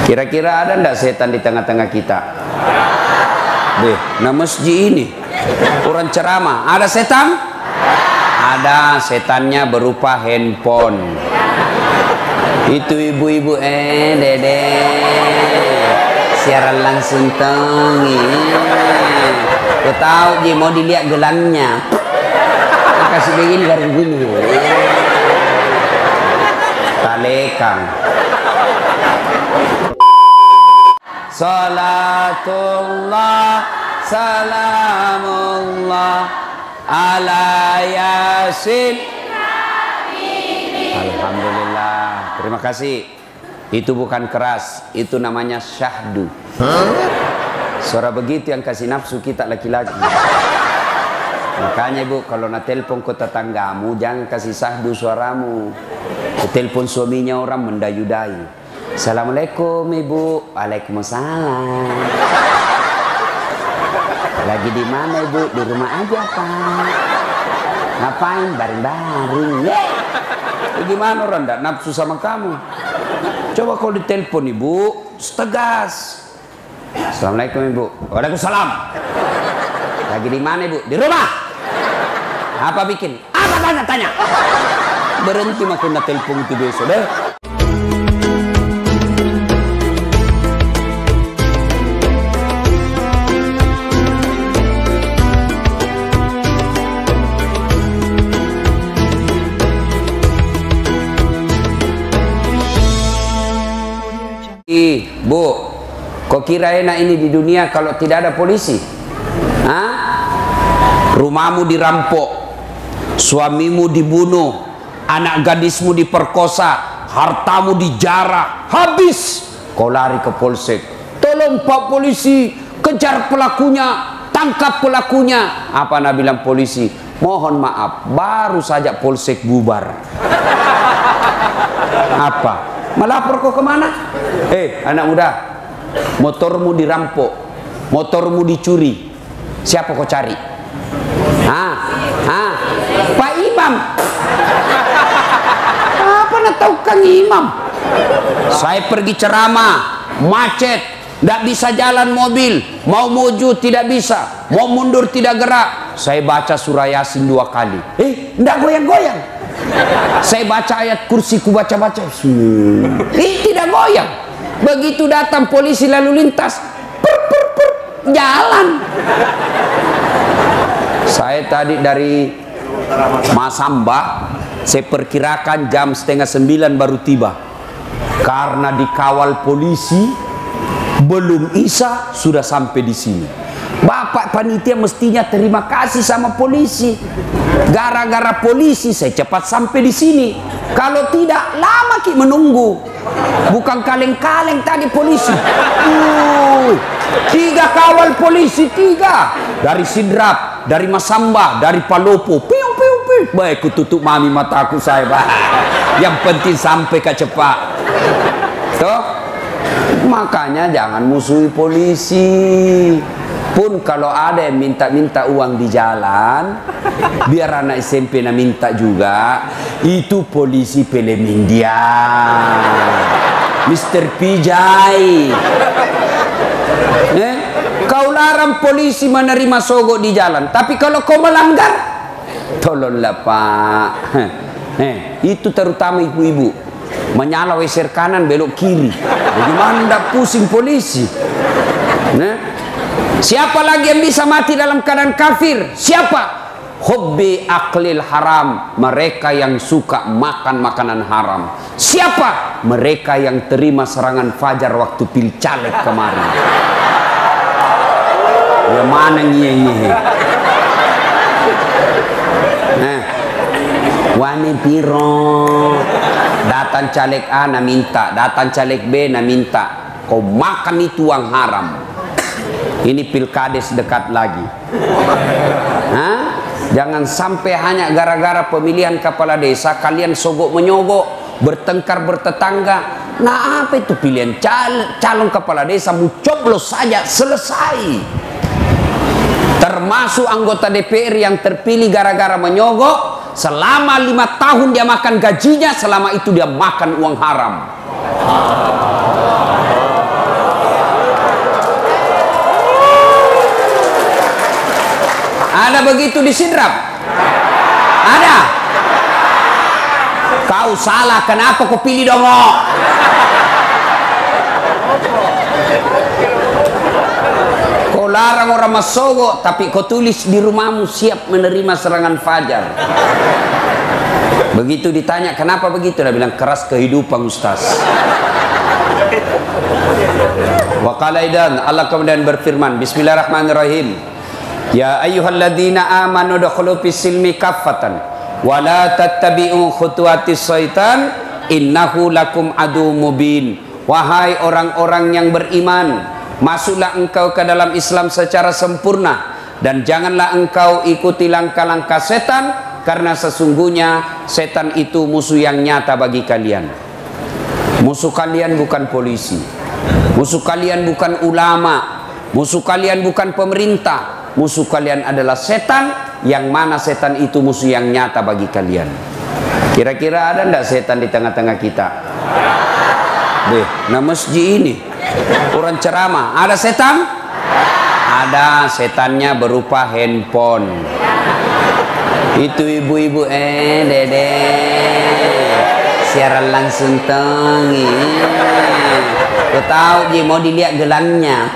Kira-kira ada ndak setan di tengah-tengah kita? Deh, nah masjid ini orang ceramah, ada setan? Ada, setannya berupa handphone. Itu ibu-ibu dede siaran langsung tengi. Kau tahu dia mau dilihat gelangnya, kasih begini garing gini. Talekang. Salatullah salamullah ala yasin. Alhamdulillah, terima kasih. Itu bukan keras, itu namanya syahdu. Suara begitu yang kasih nafsu kita laki-laki. Makanya ibu, kalau nak telepon ke tetanggamu jangan kasih syahdu suaramu. Telepon suaminya orang mendayu-dayu. Assalamualaikum ibu. Waalaikumsalam. Lagi di mana ibu? Di rumah aja pak. Ngapain? Baring-baring. Gimana orang ndak nafsu sama kamu? Coba kalau ditelepon ibu, tegas. Assalamualaikum ibu. Waalaikumsalam. Lagi di mana ibu? Di rumah. Apa bikin? Apa tanya-tanya? Berhenti makin nak telepon itu besok deh. Bu, kok kira enak ini di dunia kalau tidak ada polisi? Hah? Rumahmu dirampok, suamimu dibunuh, anak gadismu diperkosa, hartamu dijarah, habis kau lari ke polsek. Tolong pak polisi, kejar pelakunya, tangkap pelakunya. Apa nak bilang polisi? Mohon maaf, baru saja polsek bubar. Apa? Melapor kau kemana? Anak muda, motormu dirampok, motormu dicuri. Siapa kau cari? Pak Imam. Apa nak tahu Kang Imam? Saya pergi ceramah, macet, tidak bisa jalan mobil, mau maju tidak bisa, mau mundur tidak gerak. Saya baca surah Yasin 2 kali. Tidak goyang-goyang. Saya baca ayat kursi, ku baca-baca, tidak goyang. Begitu datang polisi lalu lintas, jalan. Saya tadi dari Masamba, saya perkirakan jam 8:30 baru tiba. Karena dikawal polisi, belum isya sudah sampai di sini. Bapak panitia mestinya terima kasih sama polisi. Gara-gara polisi saya cepat sampai di sini. Kalau tidak lama ki menunggu. Bukan kaleng-kaleng tadi polisi. 3 kawal polisi, 3 dari Sidrap, dari Masamba, dari Palopo. Piu piu piu. Baik, ku tutup mami mataku saya. Yang penting sampai ke cepat. Toh? Makanya jangan musuhi polisi. Pun kalau ada yang minta-minta uang di jalan, biar anak SMP na minta juga, itu polisi film India, Mr. Pijay. Kau larang polisi menerima sogok di jalan, tapi kalau kau melanggar, tolonglah pak. Itu terutama ibu-ibu, menyala weser kanan belok kiri, bagaimana ndak pusing polisi? Siapa lagi yang bisa mati dalam keadaan kafir? Siapa? Hobbi aklil haram, mereka yang suka makan makanan haram. Siapa? Mereka yang terima serangan fajar waktu pilcaleg kemarin. Ya mana nyihe? Wani piro? Datang caleg A na minta, datang caleg B na minta. Kau makan itu uang haram. Ini pilkades dekat lagi. Jangan sampai hanya gara-gara pemilihan kepala desa kalian sogok menyogok, bertengkar bertetangga. Nah apa itu pilihan calon kepala desa, coblos saja selesai. Termasuk anggota DPR yang terpilih gara-gara menyogok, selama 5 tahun dia makan gajinya, selama itu dia makan uang haram. begitu disidrap? Ada? Kau salah, kenapa kau pilih dongok? Kau larang orang masogok, tapi kau tulis di rumahmu siap menerima serangan fajar. Begitu ditanya kenapa begitu, dia bilang keras kehidupan Ustaz. Wa qala idan, Allah kemudian berfirman, bismillahirrahmanirrahim, ya ayyuhalladzina amanu dukhulu fis silmi kaffatan wa la tattabi'u khutuwatis syaitan innahu lakum adu mubin. Wahai orang-orang yang beriman, masuklah engkau ke dalam Islam secara sempurna dan janganlah engkau ikuti langkah-langkah setan, karena sesungguhnya setan itu musuh yang nyata bagi kalian. Musuh kalian bukan polisi, musuh kalian bukan ulama, musuh kalian bukan pemerintah, musuh kalian adalah setan, yang mana setan itu musuh yang nyata bagi kalian. Kira-kira ada ndak setan di tengah-tengah kita? Deh, nah masjid ini orang ceramah, ada setan? Ada, setannya berupa handphone. Itu ibu-ibu dede siaran langsung tengi. Kau tahu dia mau dilihat gelangnya,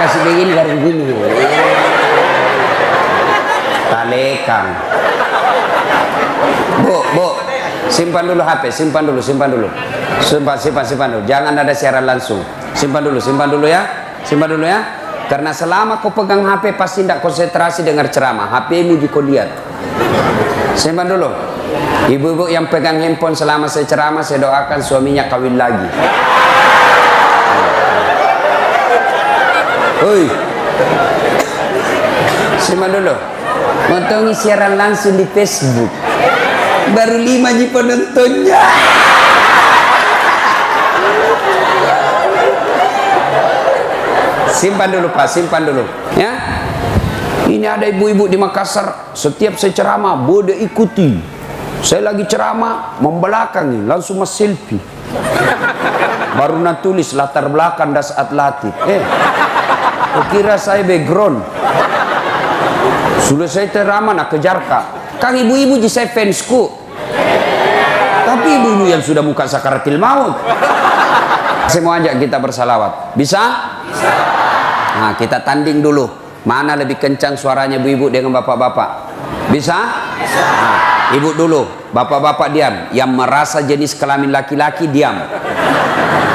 kasih begini garing gini. Talekang. Bu, simpan dulu HP, simpan dulu. Simpan dulu. Jangan ada siaran langsung. Simpan dulu ya. Karena selama kau pegang HP pasti tidak konsentrasi dengar ceramah. HP-mu kau lihat. Simpan dulu. Ibu-ibu yang pegang handphone selama saya ceramah, saya doakan suaminya kawin lagi. Hoi. Simpan dulu. Nonton siaran langsung di Facebook. Baru 5 ji penontonnya. Simpan dulu Pak, simpan dulu ya. Ini ada ibu-ibu di Makassar, setiap saya ceramah boleh ikuti. Saya lagi ceramah membelakangi, langsung mas selfie. Baru nak tulis latar belakang das atlatif. Kira saya background. Sudah saya ceramah nak kejar Kang ibu-ibu di saya fansku. Tapi ibu-ibu yang sudah muka sakaratil maut. Saya mau ajak kita bersalawat. Bisa? Bisa. Nah, kita tanding dulu. Mana lebih kencang suaranya ibu-ibu dengan bapak-bapak? Bisa? Bisa. Nah, ibu dulu, bapak-bapak diam. Yang merasa jenis kelamin laki-laki diam.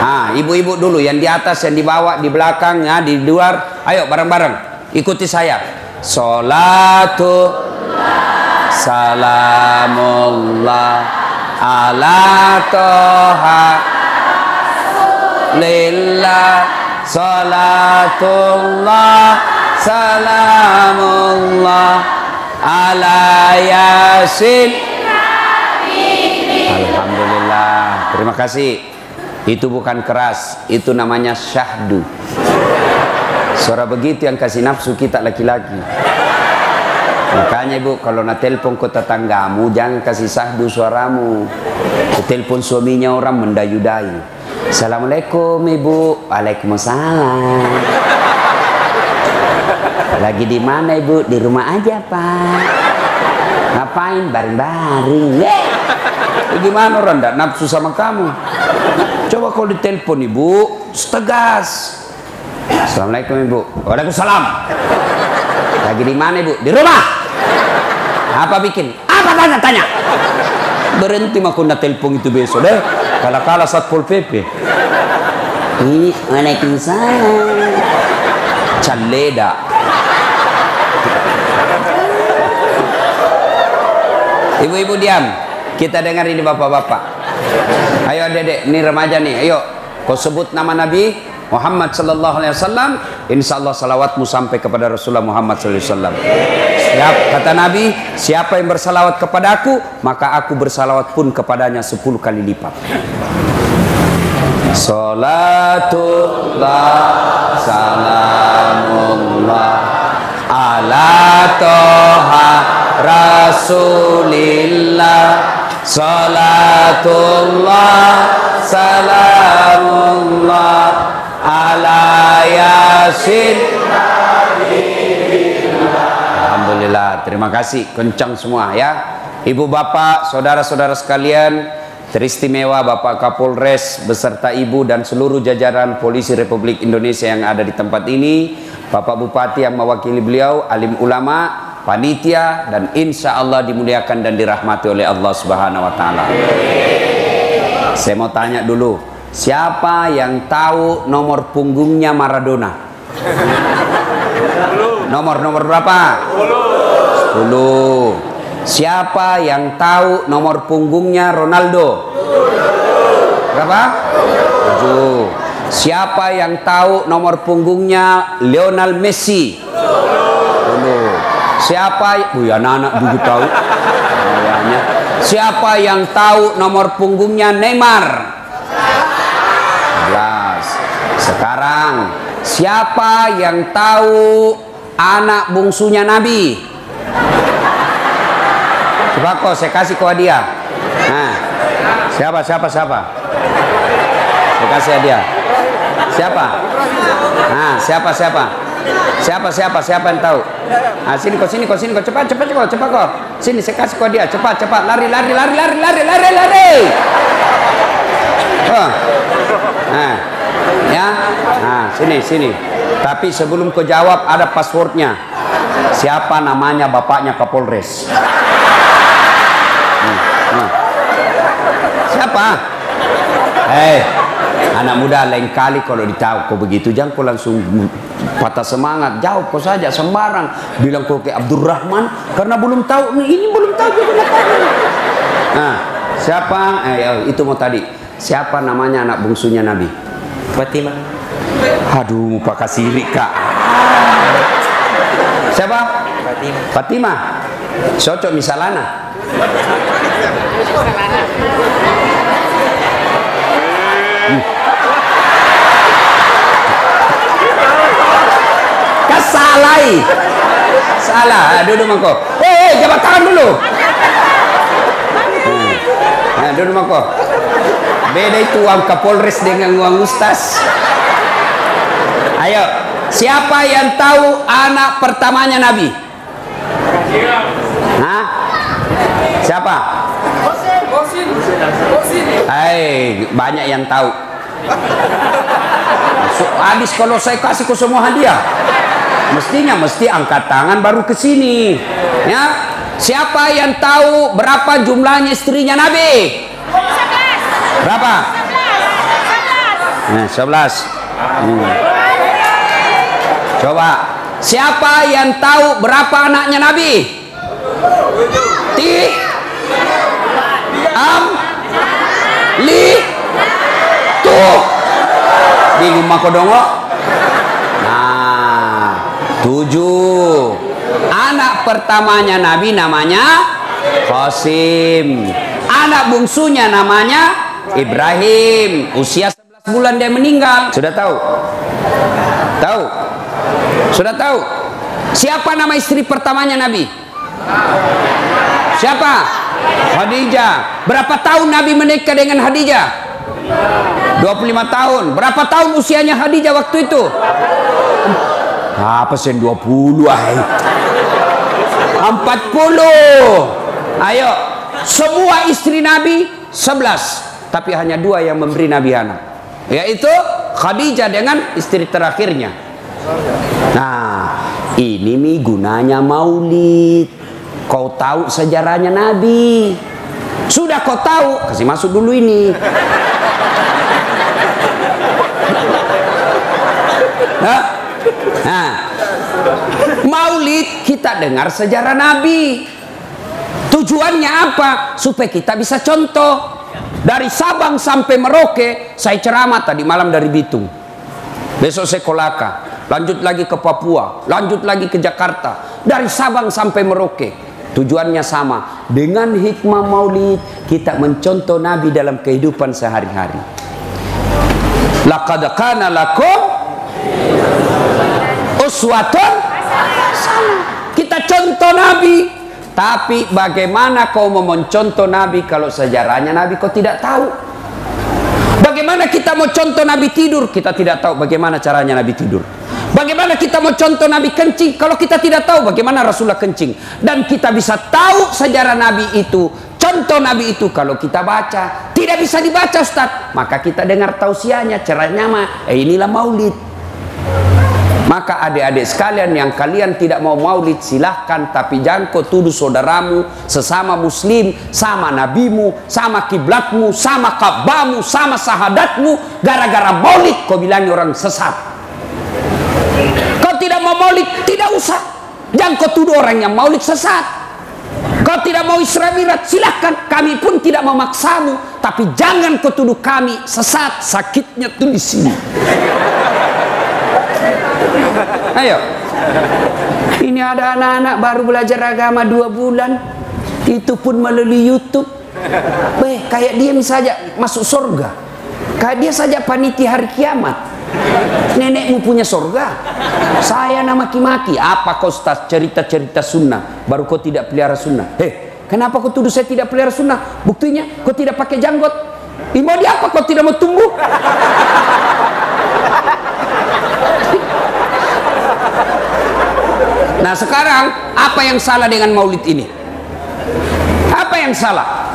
Nah, ibu-ibu dulu. Yang di atas, yang di bawah, di belakang, ya, di luar. Ayo bareng-bareng. Ikuti saya. Salatu salamullah ala toha lillah. Salatullah salamullah ala yasin. Alhamdulillah, terima kasih. Itu bukan keras, itu namanya syahdu. Suara begitu yang kasih nafsu kita laki-laki. Makanya ibu, kalau nak telepon ke tetanggamu jangan kasih syahdu suaramu. Telepon suaminya orang mendayu-dayu. Assalamualaikum ibu. Waalaikumsalam. Lagi di mana ibu? Di rumah aja pak. Ngapain? Baring-baring. Gimana orang ndak nafsu sama kamu? Coba kalau ditelepon ibu tegas. Assalamualaikum ibu. Waalaikumsalam. Lagi di mana ibu? Di rumah. Apa bikin? Apa tanya? Berhenti mah nak telepon itu besok deh. Kala-kala Satpol PP. Ini Waalaikumsalam. Caleda. Ibu-ibu diam. Kita dengar ini bapak-bapak. Ayo dedek, ini remaja nih. Ayo, kau sebut nama Nabi Muhammad sallallahu alaihi wasallam. Insyaallah salawatmu sampai kepada Rasulullah Muhammad sallallahu alaihi wasallam. Siap, kata Nabi, siapa yang bersalawat kepada aku, maka aku bersalawat pun kepadanya 10 kali lipat. Salatullah salamullah ala toha rasulillah. Salatullah salamullah ala yasin. Alhamdulillah, terima kasih, kencang semua ya. Ibu bapak, saudara-saudara sekalian, teristimewa Bapak Kapolres beserta ibu dan seluruh jajaran Polisi Republik Indonesia yang ada di tempat ini, Bapak Bupati yang mewakili beliau, alim ulama, panitia, dan insya Allah dimuliakan dan dirahmati oleh Allah Subhanahu Wa Taala. Saya mau tanya dulu, siapa yang tahu nomor punggungnya Maradona? Nomor berapa? 10. Siapa yang tahu nomor punggungnya Ronaldo? Berapa? 7. Siapa yang tahu nomor punggungnya Lionel Messi? 10. Siapa? Ya anak dulu tahu. Siapa yang tahu nomor punggungnya Neymar? 11. Sekarang siapa yang tahu anak bungsunya Nabi? Coba kok saya kasih ke hadiah. Nah, siapa? Saya kasih hadiah. Siapa? Nah, siapa yang tahu? Nah, sini kok, cepat kok. Sini saya kasih ke hadiah. Cepat, lari. Oh. Nah, ya. Nah, sini. Tapi sebelum kau jawab ada passwordnya. Siapa namanya bapaknya Kapolres? Siapa? Anak muda, lain kali kalau ditahu kau begitu jangan kau langsung patah semangat, jawab kau saja sembarang, bilang kau ke Abdurrahman karena belum tahu, ini belum tahu juga. Nah, siapa? Itu mau tadi. Siapa namanya anak bungsunya Nabi? Fatimah. Aduh, Pak Kasiri Kak. Siapa? Fatimah. Cocok misalana. Kesalai. Salah. Duduk mangko. Jabat tangan dulu. Nah, duduk mangko. Beda itu uang Kapolres dengan uang Ustaz. Ayo, siapa yang tahu anak pertamanya Nabi? Hah? Siapa? Banyak yang tahu. Habis kalau saya kasih ke semua hadiah, mesti angkat tangan baru ke sini. Ya, siapa yang tahu berapa jumlahnya istrinya Nabi? 11. Berapa? 11. Coba, siapa yang tahu berapa anaknya Nabi? Bingung mako dongo. Nah, 7. Anak pertamanya Nabi namanya Qasim. Anak bungsunya namanya Ibrahim. Usia 11 bulan dia meninggal. Sudah tahu? Tahu? Sudah tahu? Siapa nama istri pertamanya Nabi? Siapa? Khadijah. Berapa tahun Nabi menikah dengan Khadijah? 25 tahun. Berapa tahun usianya Khadijah waktu itu? Apa sih 20? 40. Ayo, semua istri Nabi 11, tapi hanya 2 yang memberi Nabi anak, yaitu Khadijah dengan istri terakhirnya. Nah, ini nih gunanya maulid. Kau tahu sejarahnya Nabi. Sudah kau tahu, kasih masuk dulu ini. Nah, maulid kita dengar sejarah Nabi. Tujuannya apa? Supaya kita bisa contoh. Dari Sabang sampai Merauke, saya ceramah tadi malam dari Bitung. Besok saya Kolaka, lanjut lagi ke Papua, lanjut lagi ke Jakarta. Dari Sabang sampai Merauke. Tujuannya sama. Dengan hikmah maulid, kita mencontoh Nabi dalam kehidupan sehari-hari. Laqad kana lakum uswatun hasanah. Kita contoh Nabi. Tapi bagaimana kau mau mencontoh Nabi kalau sejarahnya Nabi kau tidak tahu? Bagaimana kita mau contoh Nabi tidur? Kita tidak tahu bagaimana caranya Nabi tidur. Bagaimana kita mau contoh Nabi kencing kalau kita tidak tahu bagaimana Rasulullah kencing? Dan kita bisa tahu sejarah Nabi itu, contoh Nabi itu kalau kita baca. Tidak bisa dibaca Ustaz, maka kita dengar tausiahnya, caranya inilah maulid. Maka adik-adik sekalian yang kalian tidak mau maulid silahkan, tapi jangan kau tuduh saudaramu sesama muslim, sama nabimu, sama kiblatmu, sama Ka'bahmu, sama sahadatmu, gara-gara maulid kau bilangi orang sesat. Kau tidak mau maulid, tidak usah. Jangan kau tuduh orang yang maulid sesat. Kau tidak mau Isra Mi'raj, silahkan. Kami pun tidak memaksamu, tapi jangan kau tuduh kami sesat. Sakitnya tuh di sini. Ayo. Ini ada anak-anak baru belajar agama 2 bulan, itu pun melalui YouTube. Kayak dia misalnya masuk surga, kayak dia saja panitia hari kiamat. Nenekmu punya surga, saya nama maki-maki. Apa kau Ustaz cerita-cerita sunnah baru kau tidak pelihara sunnah? Kenapa kau tuduh saya tidak pelihara sunnah? Buktinya kau tidak pakai janggot. Mau di apa kau tidak mau tumbuh? Nah sekarang apa yang salah dengan maulid ini? Apa yang salah?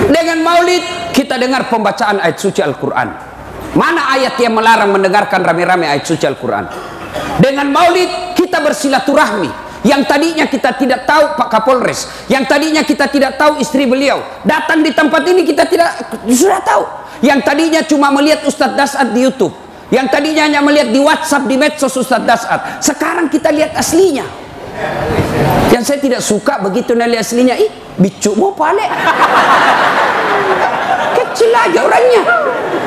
Dengan maulid kita dengar pembacaan ayat suci Al-Quran. Mana ayat yang melarang mendengarkan rame-rame ayat suci Al-Quran? Dengan maulid kita bersilaturahmi. Yang tadinya kita tidak tahu Pak Kapolres, yang tadinya kita tidak tahu istri beliau, datang di tempat ini kita sudah tahu. Yang tadinya cuma melihat Ustadz Das'ad di YouTube, yang tadinya hanya melihat di WhatsApp, di medsos Ustadz Das'ad, sekarang kita lihat aslinya. Yang saya tidak suka begitu lihat aslinya, bicu mau pale. Kecil aja orangnya.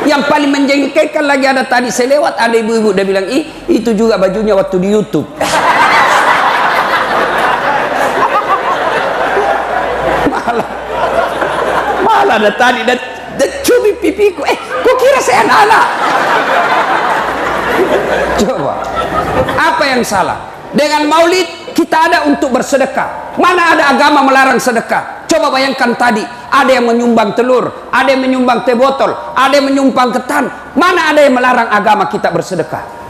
Yang paling menjengkelkan lagi ada tadi saya lewat, ada ibu-ibu dia bilang, itu juga bajunya waktu di YouTube. Malah ada tadi dan cumi pipiku. Kok kira saya anak-anak? Coba, apa yang salah? Dengan maulid kita ada untuk bersedekah. Mana ada agama melarang sedekah? Coba bayangkan tadi, ada yang menyumbang telur, ada yang menyumbang teh botol, ada yang menyumbang ketan. Mana ada yang melarang agama kita bersedekah?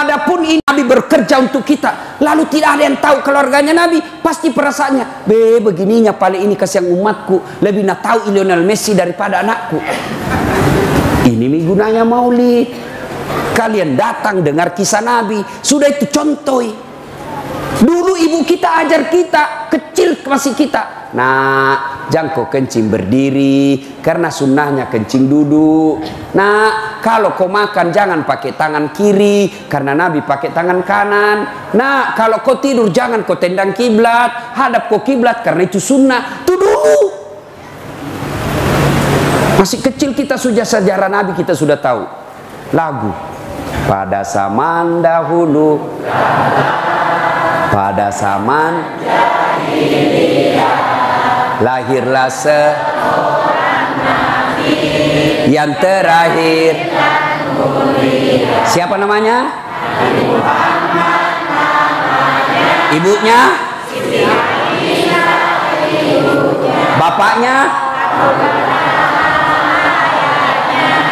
Adapun ini Nabi bekerja untuk kita, lalu tidak ada yang tahu keluarganya Nabi, pasti perasaannya, begininya paling ini kasihan umatku, lebih nak tahu Lionel Messi daripada anakku. Ini gunanya maulid. Kalian datang dengar kisah Nabi, sudah itu contoh. Dulu ibu kita ajar kita, kecil masih kita, nah jangan kau kencing berdiri, karena sunnahnya kencing duduk. Nah kalau kau makan jangan pakai tangan kiri, karena Nabi pakai tangan kanan. Nah kalau kau tidur jangan kau tendang kiblat, hadap kau kiblat, karena itu sunnah. Itu dulu. Masih kecil kita sudah sejarah Nabi kita sudah tahu. Lagu pada zaman dahulu, pada zaman jahiliyah, lahirlah seorang nabi yang terakhir. Siapa namanya? Ibunya? Bapaknya?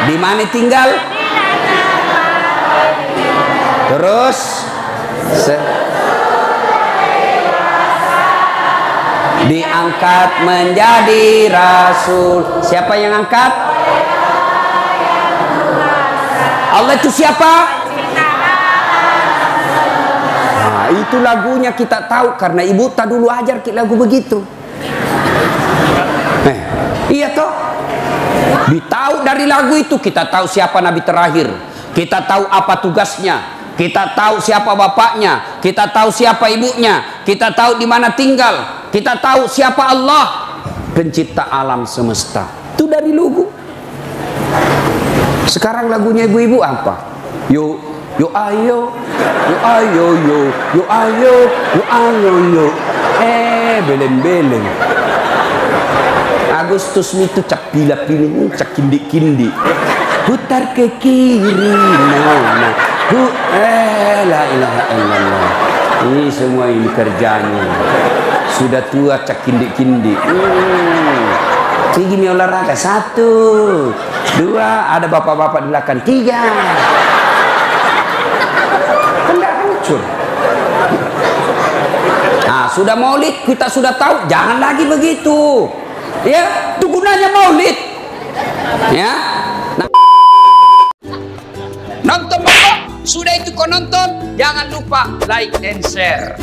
Di mana tinggal? Terus diangkat menjadi rasul. Siapa yang angkat? Allah itu siapa? Nah, itu lagunya kita tahu karena ibu tak dulu ajar kita lagu begitu. Iya toh? Ditahu dari lagu itu kita tahu siapa nabi terakhir. Kita tahu apa tugasnya. Kita tahu siapa bapaknya, kita tahu siapa ibunya, kita tahu di mana tinggal, kita tahu siapa Allah, pencipta alam semesta. Itu dari lagu. Sekarang lagunya ibu-ibu apa? Yo ayo, yo ayo, yo ayo, yo ayo, yo. Beleng-beleng. Agustus itu cak pilih, cak kindi-kindi. Putar ke kiri, nah. La ilaha illallah. Ini semua ini kerjanya. Sudah tua cak kindi-kindi. Gini olahraga 1, 2, ada bapak-bapak di belakang 3. hancur. Nah, sudah maulid kita sudah tahu, jangan lagi begitu. Ya, itu gunanya maulid. Ya. Nah, nonton Bapak, sudah itu kau nonton, jangan lupa like and share.